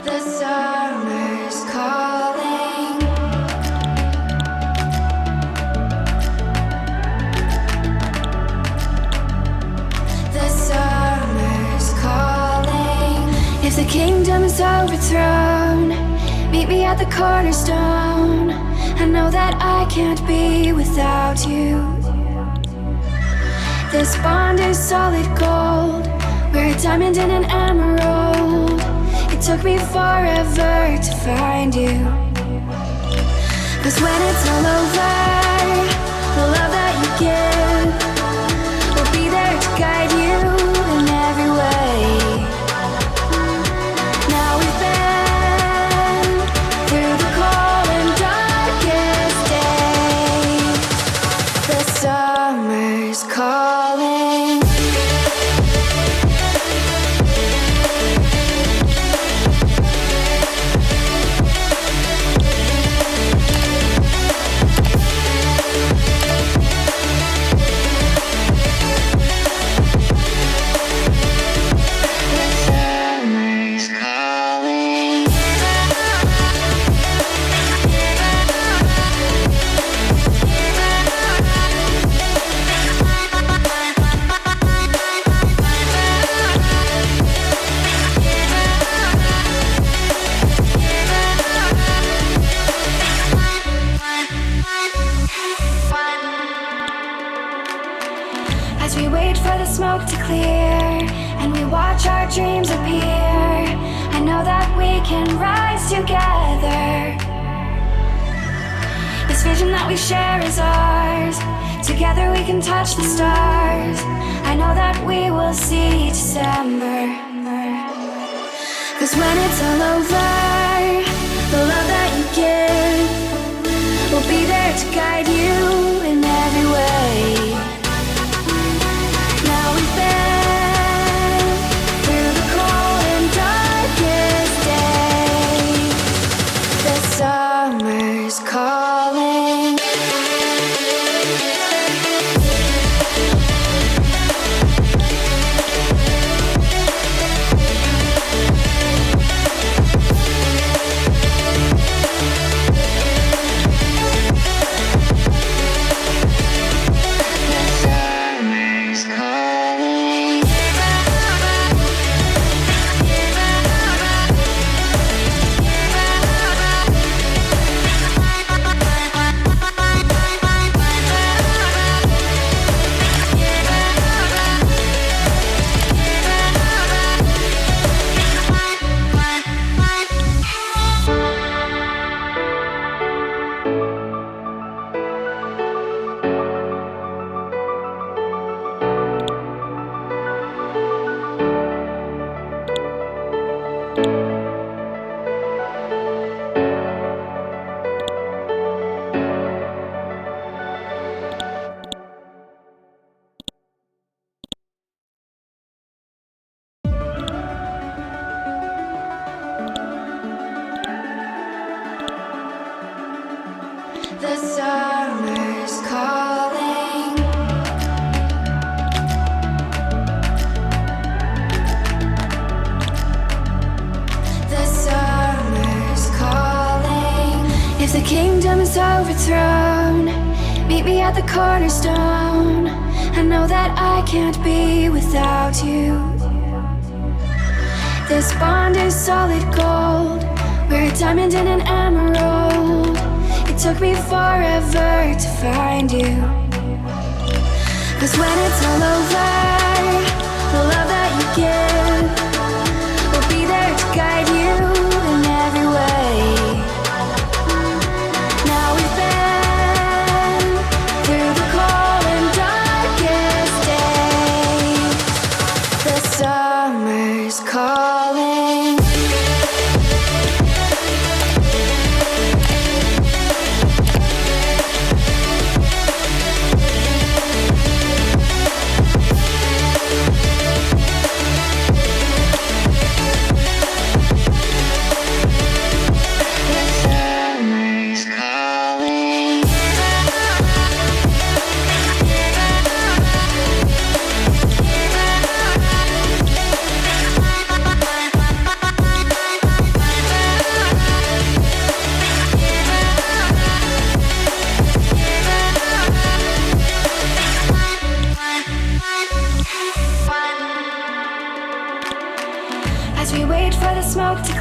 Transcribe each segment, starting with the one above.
The summer's calling. The summer's calling. If the kingdom is overthrown, meet me at the cornerstone. I know that I can't be without you. This bond is solid gold. We're a diamond and an emerald. It took me forever to find you. 'Cause when it's all over, the love that you give will be there to guide you in every way. Now we've been through the cold and darkest days. The summer's calling. As we wait for the smoke to clear and we watch our dreams appear, I know that we can rise together. This vision that we share is ours. Together we can touch the stars. I know that we will see December. 'Cause when it's all over, the love that you give will be there to guide you in every way. Now we've been through the cold and darkest days. The summer's calling. The summer's calling. The summer's calling. If the kingdom is overthrown, meet me at the cornerstone. I know that I can't be without you. This bond is solid gold. We're a diamond and an emerald. It took me forever to find you. 'Cause when it's all over, the love that you give will be there to guide you in every way. Now we've been through the cold and darkest days. The summer's calling.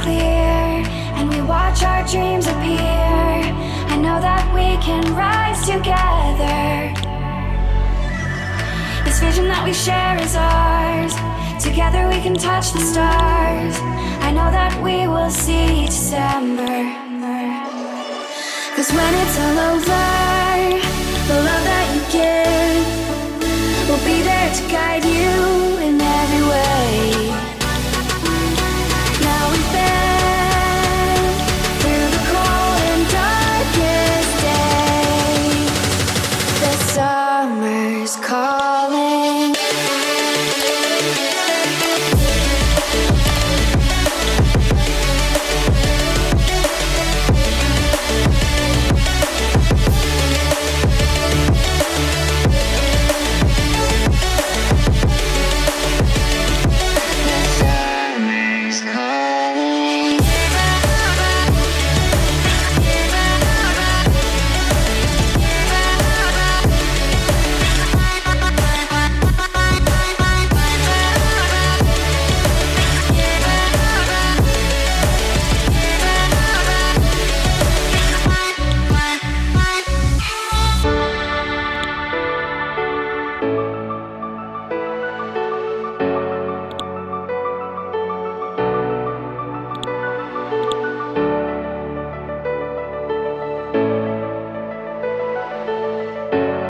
clear and we watch our dreams appear, I know that we can rise together. This vision that we share is ours. Together we can touch the stars. I know that we will see December. 'Cause when it's all over, the love that you give will be there to guide you in every way. Now we've been through the cold and darkest days. The summer's call.